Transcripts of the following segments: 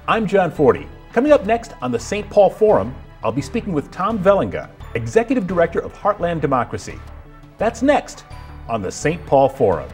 I'm John Forde. Coming up next on the St. Paul Forum, I'll be speaking with Tom Vellenga, Executive Director of Heartland Democracy. That's next on the St. Paul Forum.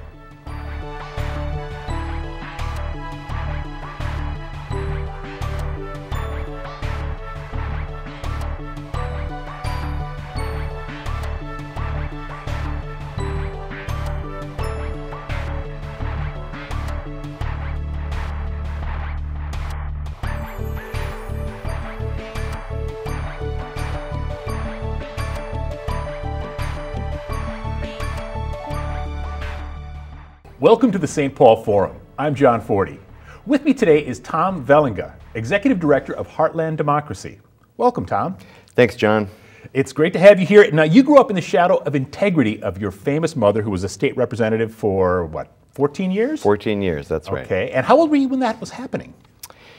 Welcome to the St. Paul Forum. I'm John Forde. With me today is Tom Vellenga, Executive Director of Heartland Democracy. Welcome, Tom. Thanks, John. It's great to have you here. Now, you grew up in the shadow of integrity of your famous mother, who was a state representative for, what, 14 years? 14 years, that's right. Okay, and how old were you when that was happening?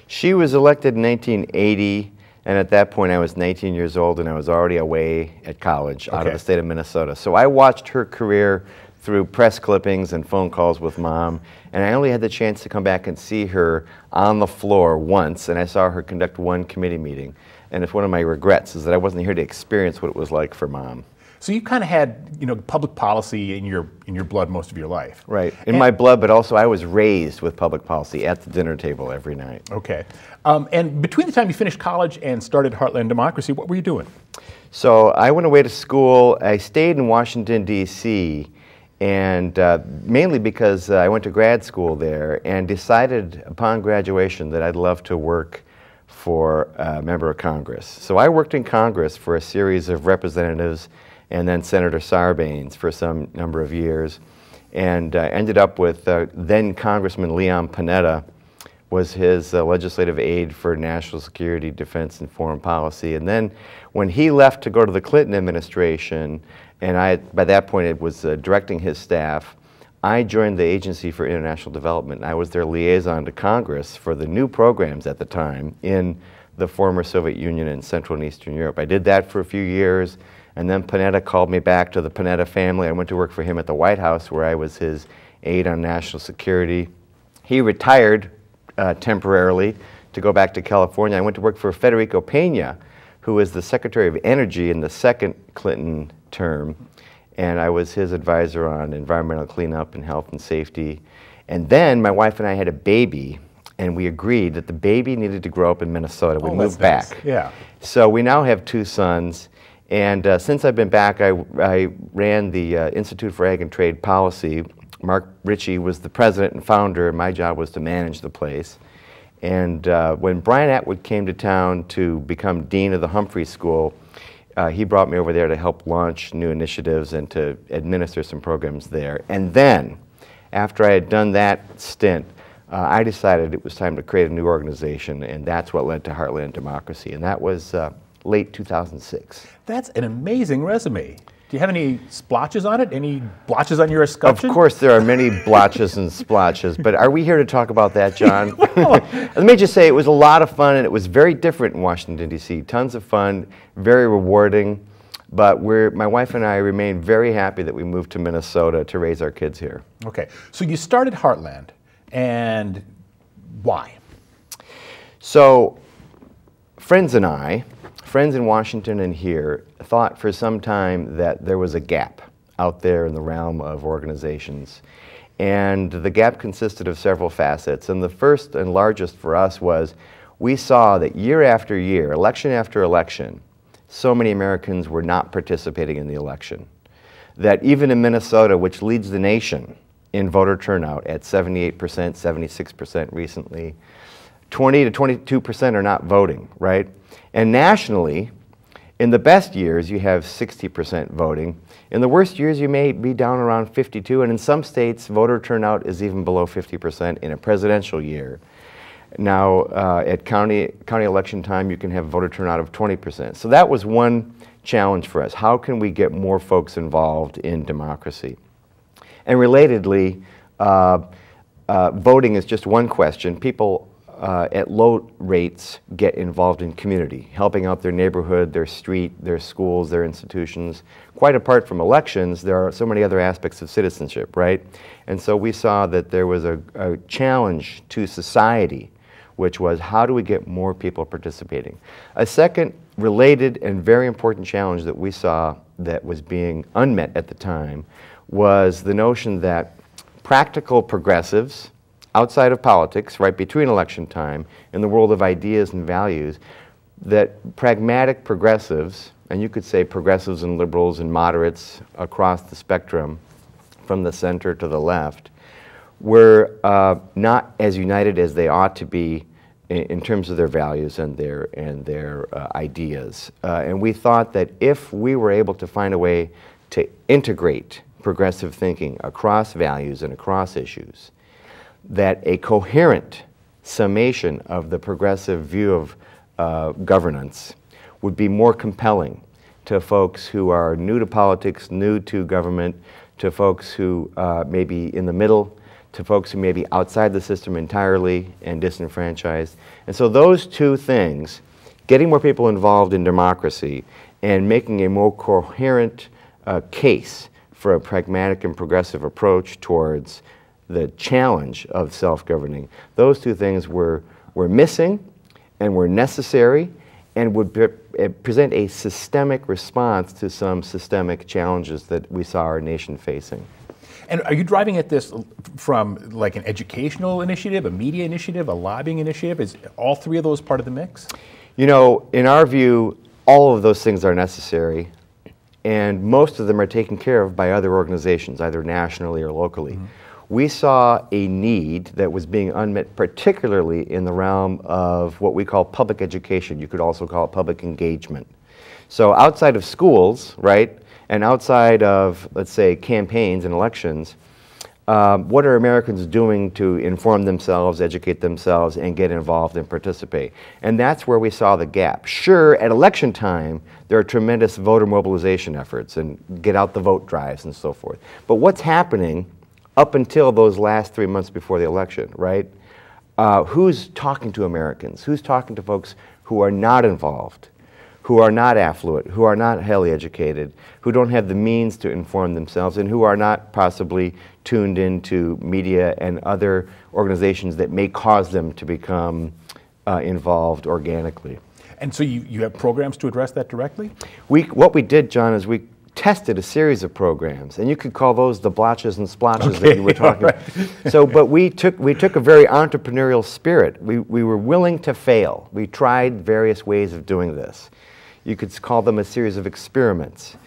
She was elected in 1980, and at that point I was 19 years old and I was already away at college out of the state of Minnesota. So I watched her career through press clippings and phone calls with Mom, and I only had the chance to come back and see her on the floor once, and I saw her conduct one committee meeting. And it's one of my regrets is that I wasn't here to experience what it was like for Mom. So you kind of had, public policy in your blood most of your life. Right, in my blood, but also I was raised with public policy at the dinner table every night. Okay, and between the time you finished college and started Heartland Democracy, what were you doing? So I went away to school. I stayed in Washington, D.C., and mainly because I went to grad school there and decided upon graduation that I'd love to work for a member of Congress. So I worked in Congress for a series of representatives and then Senator Sarbanes for some number of years, and ended up with then Congressman Leon Panetta was his legislative aide for national security, defense, and foreign policy. And then when he left to go to the Clinton administration, and by that point it was directing his staff, I joined the Agency for International Development. I was their liaison to Congress for the new programs at the time in the former Soviet Union and Central and Eastern Europe. I did that for a few years, and then Panetta called me back to the Panetta family. I went to work for him at the White House, where I was his aide on national security. He retired temporarily to go back to California. I went to work for Federico Pena, who was the Secretary of Energy in the second Clinton term, and I was his advisor on environmental cleanup and health and safety. And then my wife and I had a baby, and we agreed that the baby needed to grow up in Minnesota. We moved back. Nice. Yeah. So we now have two sons, and since I've been back, I ran the Institute for Ag and Trade Policy. Mark Ritchie was the president and founder, and my job was to manage the place. And when Brian Atwood came to town to become dean of the Humphrey School, he brought me over there to help launch new initiatives and to administer some programs there. And then, after I had done that stint, I decided it was time to create a new organization, and that's what led to Heartland Democracy, and that was late 2006. That's an amazing resume. Do you have any splotches on it? Any blotches on your escutcheon? Of course there are many blotches and splotches, but are we here to talk about that, John? Let me just say it was a lot of fun, and it was very different in Washington, D.C. Tons of fun, very rewarding, but my wife and I remain very happy that we moved to Minnesota to raise our kids here. Okay, so you started Heartland, and why? So friends and I, friends in Washington and here, thought for some time that there was a gap out there in the realm of organizations. And the gap consisted of several facets. And the first and largest for us was we saw that year after year, election after election, so many Americans were not participating in the election. That even in Minnesota, which leads the nation in voter turnout at 78%, 76% recently, 20 to 22% are not voting, right? And nationally, in the best years, you have 60% voting. In the worst years, you may be down around 52, and in some states, voter turnout is even below 50% in a presidential year. Now, at county election time, you can have voter turnout of 20%. So that was one challenge for us. How can we get more folks involved in democracy? And relatedly, voting is just one question. People at low rates get involved in community, helping out their neighborhood, their street, their schools, their institutions. Quite apart from elections, there are so many other aspects of citizenship, right? And so we saw that there was a challenge to society which was how do we get more people participating? A second related and very important challenge that we saw that was being unmet at the time was the notion that practical progressives outside of politics, right between election time, in the world of ideas and values, that pragmatic progressives, and you could say progressives and liberals and moderates across the spectrum from the center to the left, were not as united as they ought to be in terms of their values and their ideas. And we thought that if we were able to find a way to integrate progressive thinking across values and across issues, that a coherent summation of the progressive view of governance would be more compelling to folks who are new to politics, new to government, to folks who may be in the middle, to folks who may be outside the system entirely and disenfranchised. And so those two things, getting more people involved in democracy and making a more coherent case for a pragmatic and progressive approach towards the challenge of self-governing, those two things were missing and were necessary and would present a systemic response to some systemic challenges that we saw our nation facing. And are you driving at this from like an educational initiative, a media initiative, a lobbying initiative? Is all three of those part of the mix? You know, in our view, all of those things are necessary, and most of them are taken care of by other organizations, either nationally or locally. Mm-hmm. We saw a need that was being unmet, particularly in the realm of what we call public education. You could also call it public engagement. So outside of schools, right, and outside of, let's say, campaigns and elections, what are Americans doing to inform themselves, educate themselves, and get involved and participate? And that's where we saw the gap. Sure, at election time, there are tremendous voter mobilization efforts and get out the vote drives and so forth. But what's happening up until those last 3 months before the election, right? Who's talking to Americans? Who's talking to folks who are not involved, who are not affluent, who are not highly educated, who don't have the means to inform themselves, and who are not possibly tuned into media and other organizations that may cause them to become involved organically? And so you have programs to address that directly? What we did, John, is we tested a series of programs, and you could call those the blotches and splotches that you were talking about. So, but we took a very entrepreneurial spirit. We were willing to fail. We tried various ways of doing this. You could call them a series of experiments.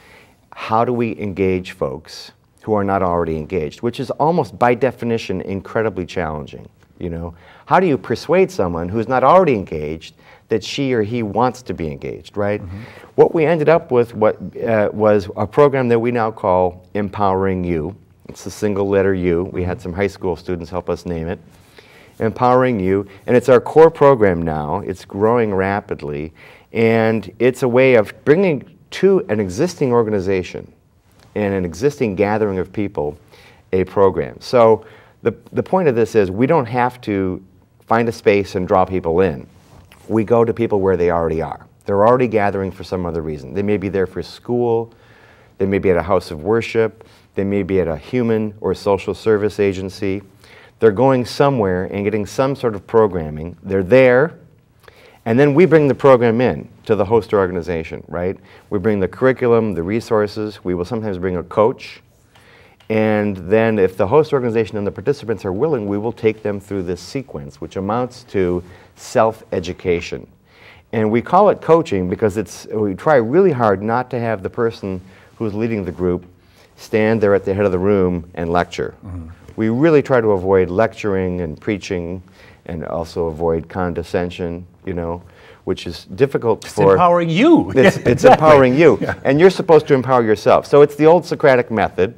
How do we engage folks who are not already engaged, which is almost by definition incredibly challenging, you know? How do you persuade someone who's not already engaged that she or he wants to be engaged, right? Mm-hmm. What we ended up with was a program that we now call Empowering You. It's the single letter U. We had some high school students help us name it. Empowering You, and it's our core program now. It's growing rapidly, and it's a way of bringing to an existing organization and an existing gathering of people a program. So the point of this is we don't have to find a space and draw people in. We go to people where they already are. They're already gathering for some other reason. They may be there for school, they may be at a house of worship, they may be at a human or social service agency. They're going somewhere and getting some sort of programming. They're there, and then we bring the program in to the host organization, right? We bring the curriculum, the resources. We will sometimes bring a coach. And then if the host organization and the participants are willing, we will take them through this sequence, which amounts to self-education. And we call it coaching because we try really hard not to have the person who's leading the group stand there at the head of the room and lecture. Mm-hmm. We really try to avoid lecturing and preaching and also avoid condescension, you know, which is difficult It's empowering you. It's exactly. Empowering you. Yeah. And you're supposed to empower yourself. So it's the old Socratic method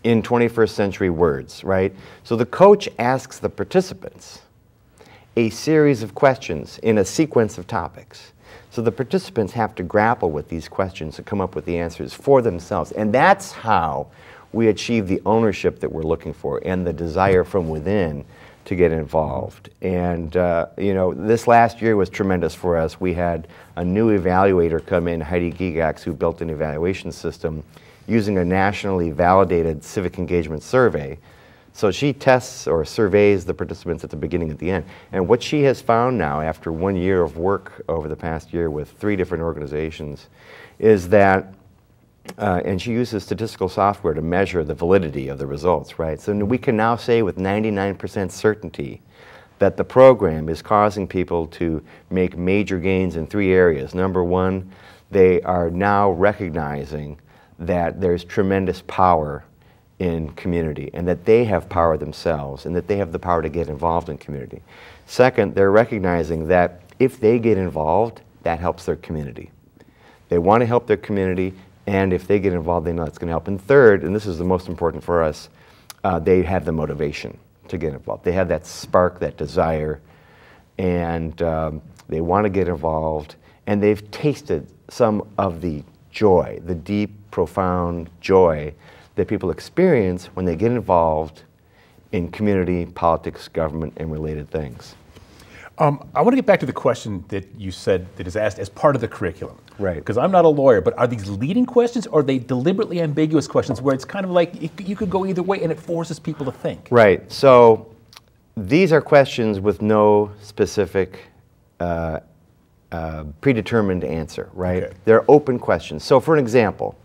in 21st century words, right? So the coach asks the participants a series of questions in a sequence of topics. So the participants have to grapple with these questions and come up with the answers for themselves. And that's how we achieve the ownership that we're looking for and the desire from within to get involved. And you know, this last year was tremendous for us. We had a new evaluator come in, Heidi Gigax, who built an evaluation system using a nationally validated civic engagement survey So she tests or surveys the participants at the beginning and at the end. And what she has found now, after 1 year of work over the past year with 3 different organizations, is that, and she uses statistical software to measure the validity of the results, right? So we can now say with 99% certainty that the program is causing people to make major gains in 3 areas. Number one, they are now recognizing that there's tremendous power in community and that they have power themselves and that they have the power to get involved in community. Second, they're recognizing that if they get involved, that helps their community. They want to help their community, and if they get involved, they know it's going to help. And third, and this is the most important for us, they have the motivation to get involved. They have that spark, that desire, and they want to get involved, and they've tasted some of the joy, the deep, profound joy that people experience when they get involved in community, politics, government, and related things. I want to get back to the question that you said that is asked as part of the curriculum. Right. Because I'm not a lawyer, but are these leading questions or are they deliberately ambiguous questions where it's kind of like you could go either way and it forces people to think? Right. So these are questions with no specific predetermined answer, right? Okay. They're open questions. So for an example,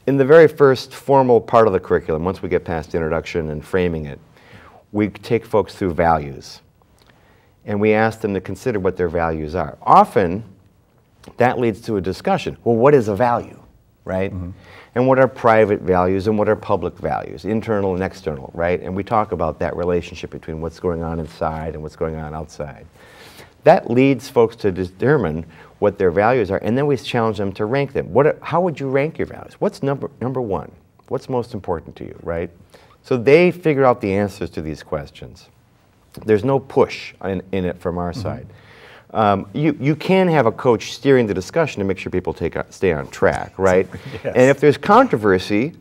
in the very first formal part of the curriculum, once we get past the introduction and framing it, we take folks through values. And we ask them to consider what their values are. Often, that leads to a discussion. Well, what is a value, right? Mm-hmm. And what are private values and what are public values, internal and external, right? And we talk about that relationship between what's going on inside and what's going on outside. That leads folks to determine what their values are, and then we challenge them to rank them. How would you rank your values? What's number one? What's most important to you, right? So they figure out the answers to these questions. There's no push in it from our side. You can have a coach steering the discussion to make sure people stay on track, right? Yes. And if there's controversy,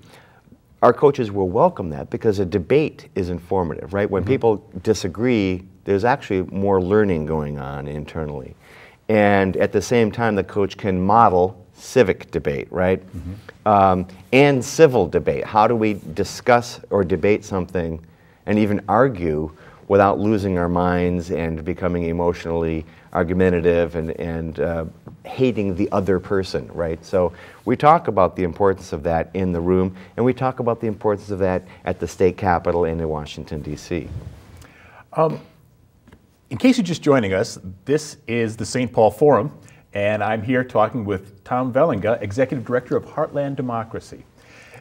our coaches will welcome that because a debate is informative, right? When people disagree, there's actually more learning going on internally. And at the same time, the coach can model civic debate, right? And civil debate. How do we discuss or debate something and even argue without losing our minds and becoming emotionally argumentative and hating the other person, right? So we talk about the importance of that in the room, and we talk about the importance of that at the state capitol and in Washington, D.C. In case you're just joining us, this is the St. Paul Forum, and I'm here talking with Tom Vellenga, Executive Director of Heartland Democracy.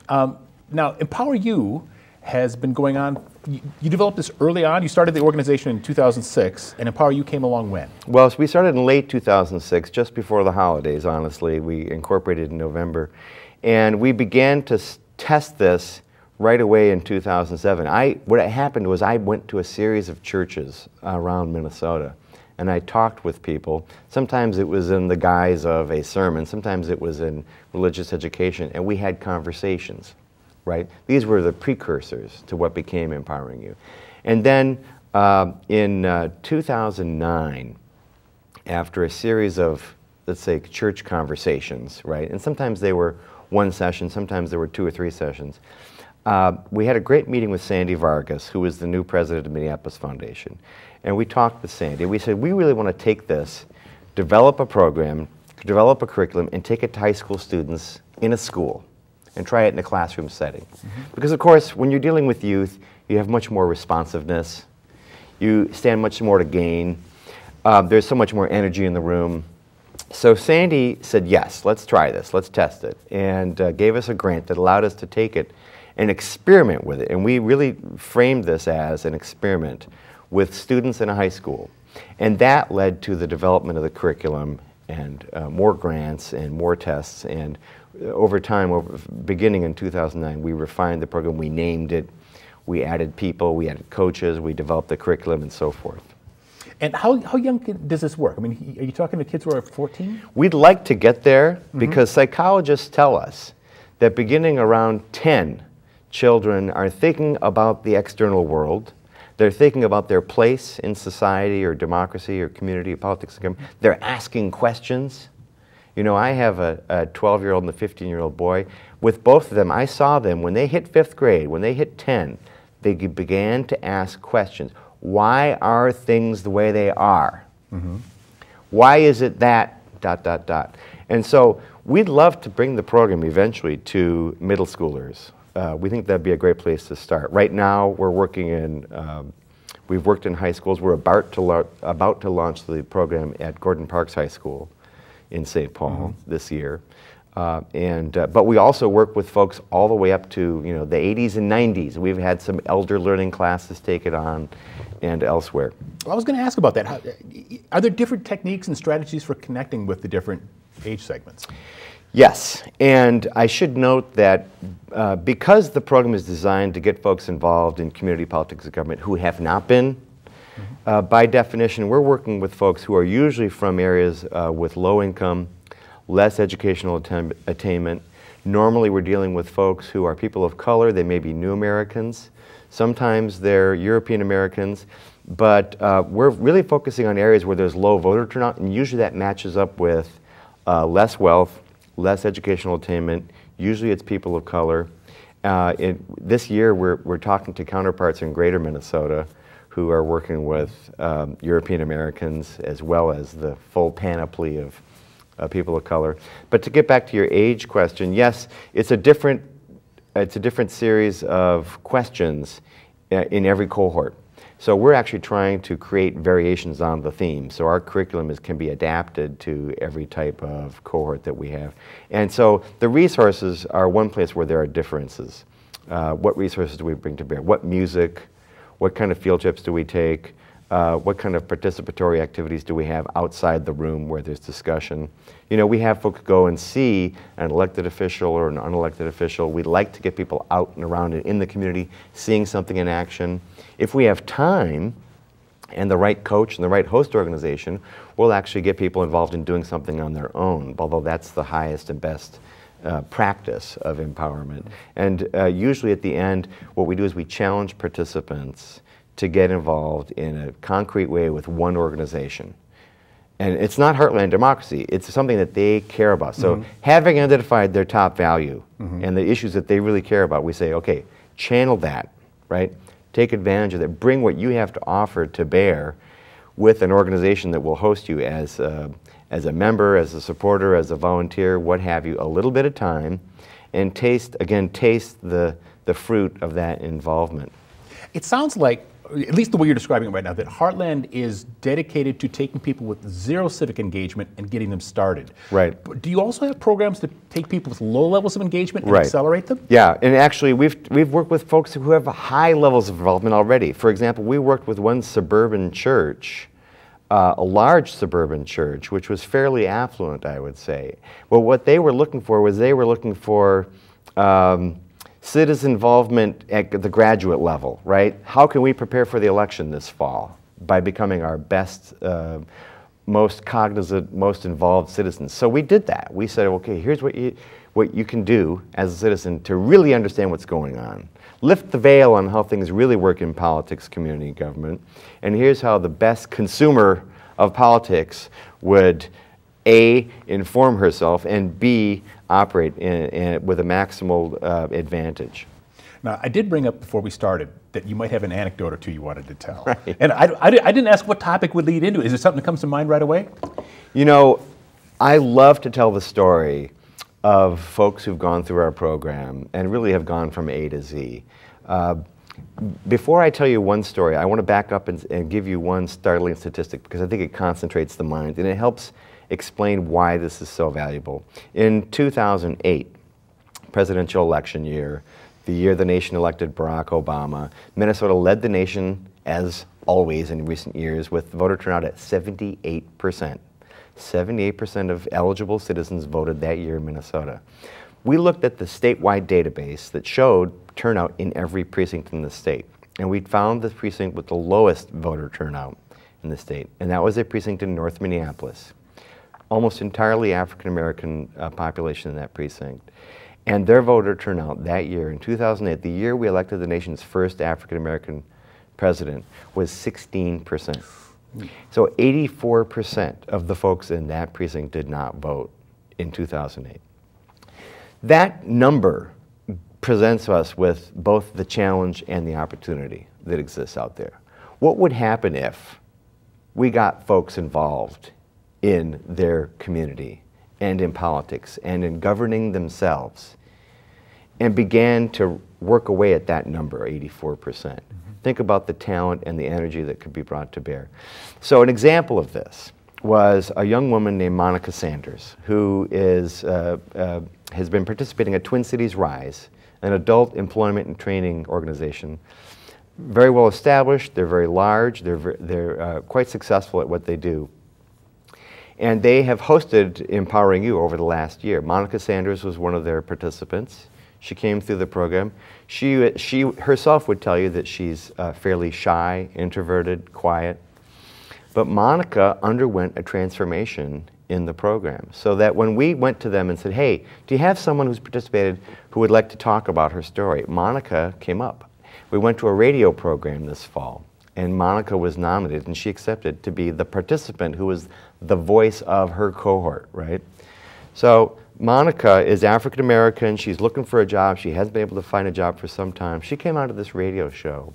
Now, Empower You has been going on. You developed this early on. You started the organization in 2006, and Empower You came along when? Well, so we started in late 2006, just before the holidays, honestly. We incorporated in November, and we began to test this right away in 2007. What happened was I went to a series of churches around Minnesota, and I talked with people. Sometimes it was in the guise of a sermon, sometimes it was in religious education, and we had conversations, right? These were the precursors to what became Empowering You. And then in 2009, after a series of, let's say, church conversations, right? And sometimes they were one session, sometimes there were 2 or 3 sessions. We had a great meeting with Sandy Vargas, who is the new president of Minneapolis Foundation. And we talked with Sandy. We said, we really want to take this, develop a program, develop a curriculum, and take it to high school students in a school and try it in a classroom setting. Because, of course, when you're dealing with youth, you have much more responsiveness. You stand much more to gain. There's so much more energy in the room. So Sandy said, yes, let's try this. Let's test it. And gave us a grant that allowed us to take it and experiment with it. And we really framed this as an experiment with students in a high school. And that led to the development of the curriculum and more grants and more tests. And over time, beginning in 2009, we refined the program. We named it. We added people. We added coaches. We developed the curriculum and so forth. And how young does this work? I mean, are you talking to kids who are 14? We'd like to get there because psychologists tell us that beginning around 10, children are thinking about the external world. They're thinking about their place in society or democracy or community or politics. They're asking questions. You know, I have a 12-year-old and a 15-year-old boy. With both of them, I saw them when they hit 5th grade, when they hit 10, they began to ask questions. Why are things the way they are? Why is it that ... And so we'd love to bring the program eventually to middle schoolers. We think that'd be a great place to start. Right now, we're working in, we've worked in high schools. We're about to launch the program at Gordon Parks High School in St. Paul this year. But we also work with folks all the way up to the 80s and 90s. We've had some elder learning classes take it on and elsewhere. Well, I was going to ask about that. Are there different techniques and strategies for connecting with the different age segments? Yes, and I should note that because the program is designed to get folks involved in community politics and government who have not been, by definition, we're working with folks who are usually from areas with low income, less educational attainment. Normally we're dealing with folks who are people of color. They may be new Americans. Sometimes they're European Americans. But we're really focusing on areas where there's low voter turnout, and usually that matches up with less wealth, less educational attainment. Usually it's people of color. This year we're talking to counterparts in greater Minnesota who are working with European Americans as well as the full panoply of people of color. But to get back to your age question, yes, it's a different series of questions in every cohort. So we're actually trying to create variations on the theme. So our curriculum can be adapted to every type of cohort that we have. And so the resources are one place where there are differences. What resources do we bring to bear? What music? What kind of field trips do we take? What kind of participatory activities do we have outside the room where there's discussion? We have folks go and see an elected official or an unelected official. We like to get people out and around in the community, seeing something in action. If we have time and the right coach and the right host organization, we'll actually get people involved in doing something on their own, although that's the highest and best practice of empowerment. And usually at the end, what we do is we challenge participants to get involved in a concrete way with one organization. And it's not Heartland Democracy, it's something that they care about. So having identified their top value and the issues that they really care about, we say, okay, channel that, right? Take advantage of that, bring what you have to offer to bear with an organization that will host you as a member, as a supporter, as a volunteer, what have you, a little bit of time, and taste the fruit of that involvement. It sounds like, at least the way you're describing it right now, that Heartland is dedicated to taking people with zero civic engagement and getting them started. Right. But do you also have programs to take people with low levels of engagement and accelerate them? Yeah, and actually we've worked with folks who have high levels of involvement already. For example, we worked with one suburban church, a large suburban church, which was fairly affluent, I would say. Well, what they were looking for was citizen involvement at the graduate level, right? How can we prepare for the election this fall by becoming our best, most cognizant, most involved citizens? So we did that. We said, okay, here's what you can do as a citizen to really understand what's going on. Lift the veil on how things really work in politics, community, government. And here's how the best consumer of politics would A, inform herself, and B, operate with a maximal advantage. Now, I did bring up before we started that you might have an anecdote or two you wanted to tell. Right. And I didn't ask what topic would lead into it. Is there something that comes to mind right away? I love to tell the story of folks who've gone through our program and really have gone from A to Z. Before I tell you one story, I want to back up and give you one startling statistic because I think it concentrates the mind and it helps explain why this is so valuable. In 2008, presidential election year, the year the nation elected Barack Obama, Minnesota led the nation, as always in recent years, with voter turnout at 78%. 78% of eligible citizens voted that year in Minnesota. We looked at the statewide database that showed turnout in every precinct in the state, and we found the precinct with the lowest voter turnout in the state, and that was a precinct in North Minneapolis. Almost entirely African-American population in that precinct. And their voter turnout that year, in 2008, the year we elected the nation's first African-American president, was 16%. So 84% of the folks in that precinct did not vote in 2008. That number presents us with both the challenge and the opportunity that exists out there. What would happen if we got folks involved in their community and in politics and in governing themselves and began to work away at that number, 84%? Think about the talent and the energy that could be brought to bear. So an example of this was a young woman named Monica Sanders, who is, has been participating at Twin Cities Rise, an adult employment and training organization. Very well established, they're very large, they're quite successful at what they do. And they have hosted Empowering You over the last year. Monica Sanders was one of their participants. She came through the program. She herself would tell you that she's fairly shy, introverted, quiet. But Monica underwent a transformation in the program, so that when we went to them and said, hey, do you have someone who's participated who would like to talk about her story? Monica came up. We went to a radio program this fall, and Monica was nominated, and she accepted to be the participant who was the voice of her cohort, right? So Monica is African American. She's looking for a job. She hasn't been able to find a job for some time. She came out of this radio show,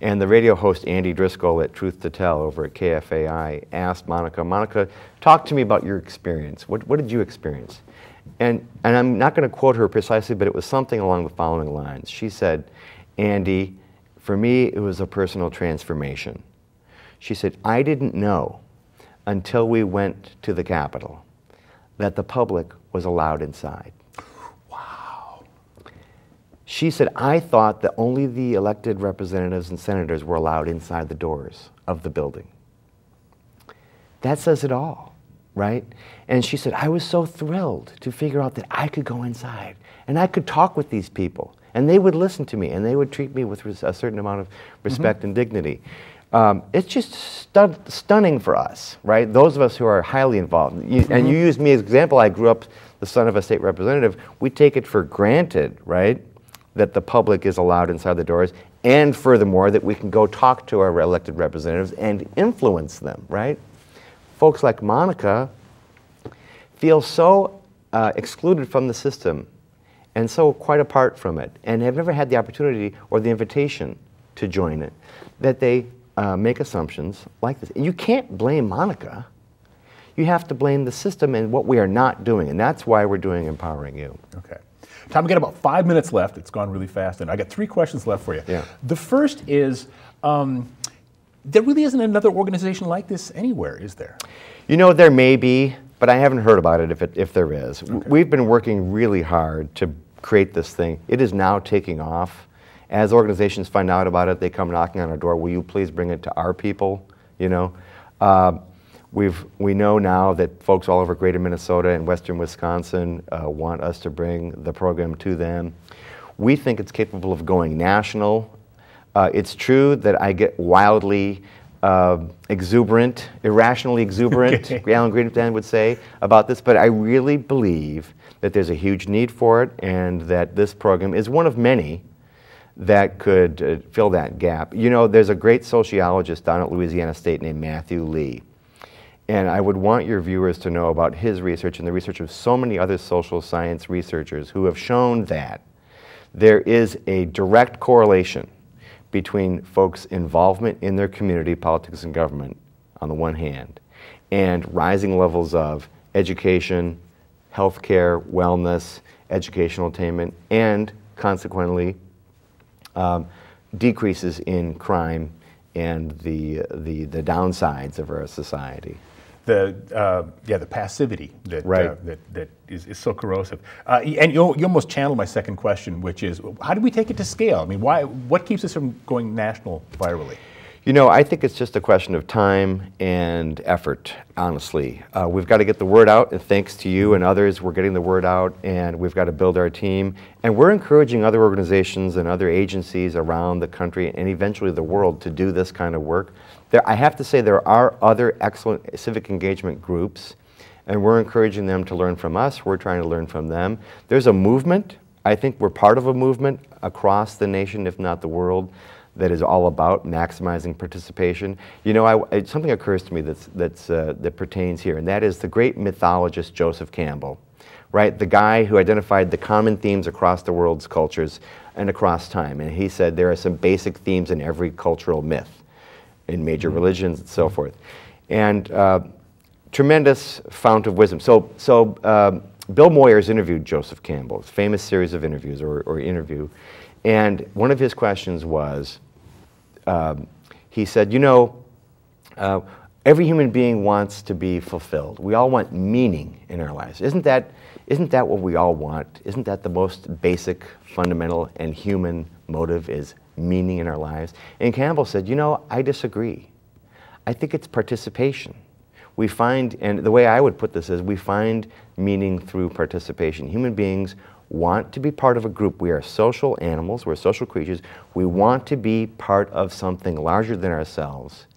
and the radio host Andy Driscoll at Truth to Tell over at KFAI asked Monica, Monica, talk to me about your experience. What did you experience? And I'm not going to quote her precisely, but it was something along the following lines. She said, Andy, for me, it was a personal transformation. She said, I didn't know until we went to the Capitol that the public was allowed inside. Wow. She said, I thought that only the elected representatives and senators were allowed inside the doors of the building. That says it all, right? And she said, I was so thrilled to figure out that I could go inside and I could talk with these people and they would listen to me and they would treat me with a certain amount of respect and dignity. It's just stunning for us, right? Those of us who are highly involved. And you used me as an example. I grew up the son of a state representative. We take it for granted, right, that the public is allowed inside the doors, and furthermore, that we can go talk to our elected representatives and influence them, right? Folks like Monica feel so excluded from the system and so quite apart from it, and have never had the opportunity or the invitation to join it, that they make assumptions like this. And you can't blame Monica. You have to blame the system and what we are not doing, and that's why we're doing Empowering You. Okay. Tom, we got about 5 minutes left. It's gone really fast, and I got 3 questions left for you. Yeah. The first is, there really isn't another organization like this anywhere, is there? You know, there may be, but I haven't heard about it if there is. Okay. We've been working really hard to create this thing. It is now taking off. As organizations find out about it, they come knocking on our door, will you please bring it to our people, you know? We know now that folks all over greater Minnesota and western Wisconsin want us to bring the program to them. We think it's capable of going national. It's true that I get wildly exuberant, irrationally exuberant, Alan Greenspan would say, about this, but I really believe that there's a huge need for it and that this program is one of many that could fill that gap. You know, there's a great sociologist down at Louisiana State named Matthew Lee. And I would want your viewers to know about his research and the research of so many other social science researchers who have shown that there is a direct correlation between folks' involvement in their community, politics, and government, on the one hand, and rising levels of education, healthcare, wellness, educational attainment, and consequently, decreases in crime and the downsides of our society. The passivity that, right. that is so corrosive. And you almost channeled my second question, which is, how do we take it to scale? I mean, what keeps us from going national virally? You know, I think it's just a question of time and effort, honestly. We've got to get the word out, and thanks to you and others, we're getting the word out, and we've got to build our team. And we're encouraging other organizations and other agencies around the country and eventually the world to do this kind of work. I have to say there are other excellent civic engagement groups, and we're encouraging them to learn from us. We're trying to learn from them. There's a movement. I think we're part of a movement across the nation, if not the world, that is all about maximizing participation. You know, something occurs to me that pertains here, and that is the great mythologist Joseph Campbell. right? The guy who identified the common themes across the world's cultures and across time. And he said there are some basic themes in every cultural myth, in major religions and so forth. And tremendous fount of wisdom. So Bill Moyers interviewed Joseph Campbell, famous series of interviews or interview. And one of his questions was, he said, you know, every human being wants to be fulfilled. We all want meaning in our lives. Isn't that what we all want? Isn't that the most basic, fundamental, and human motive is meaning in our lives? And Campbell said, you know, I disagree. I think it's participation. We find, and the way I would put this is, we find meaning through participation. Human beings want to be part of a group. We are social animals, we're social creatures. We want to be part of something larger than ourselves.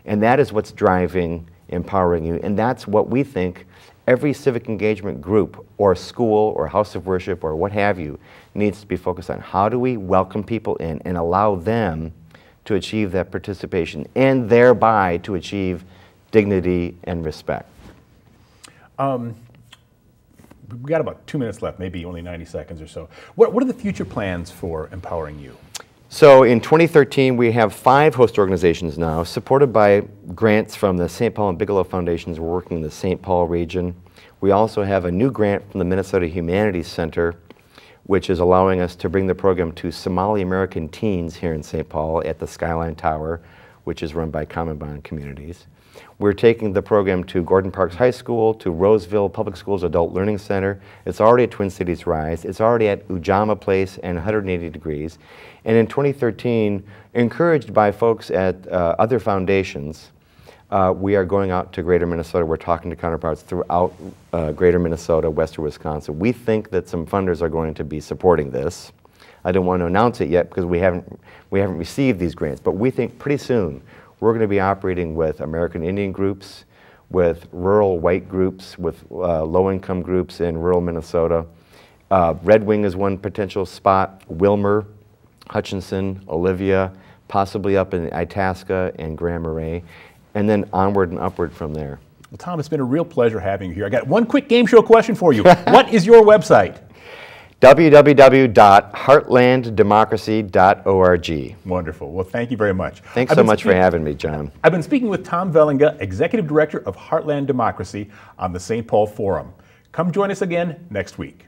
And that is what's driving Empowering You. And that's what we think every civic engagement group or school or house of worship or what have you needs to be focused on. How do we welcome people in and allow them to achieve that participation and thereby to achieve dignity and respect? We've got about 2 minutes left, maybe only 90 seconds or so. What are the future plans for Empowering You? So in 2013, we have 5 host organizations now, supported by grants from the St. Paul and Bigelow Foundations. We're working in the St. Paul region. We also have a new grant from the Minnesota Humanities Center, which is allowing us to bring the program to Somali American teens here in St. Paul at the Skyline Tower, which is run by Common Bond Communities. We're taking the program to Gordon Parks High School, to Roseville Public Schools Adult Learning Center. It's already at Twin Cities Rise. It's already at Ujamaa Place and 180 Degrees. And in 2013, encouraged by folks at other foundations, we are going out to Greater Minnesota. We're talking to counterparts throughout Greater Minnesota, Western Wisconsin. We think that some funders are going to be supporting this. I don't want to announce it yet because we haven't received these grants, but we think pretty soon we're going to be operating with American Indian groups, with rural white groups, with low-income groups in rural Minnesota. Red Wing is one potential spot, Wilmer, Hutchinson, Olivia, possibly up in Itasca and Grand Marais, and then onward and upward from there. Well, Tom, it's been a real pleasure having you here. I got one quick game show question for you. What is your website? www.heartlanddemocracy.org. Wonderful. Well, thank you very much. Thanks so much for having me, John. I've been speaking with Tom Vellenga, Executive Director of Heartland Democracy on the St. Paul Forum. Come join us again next week.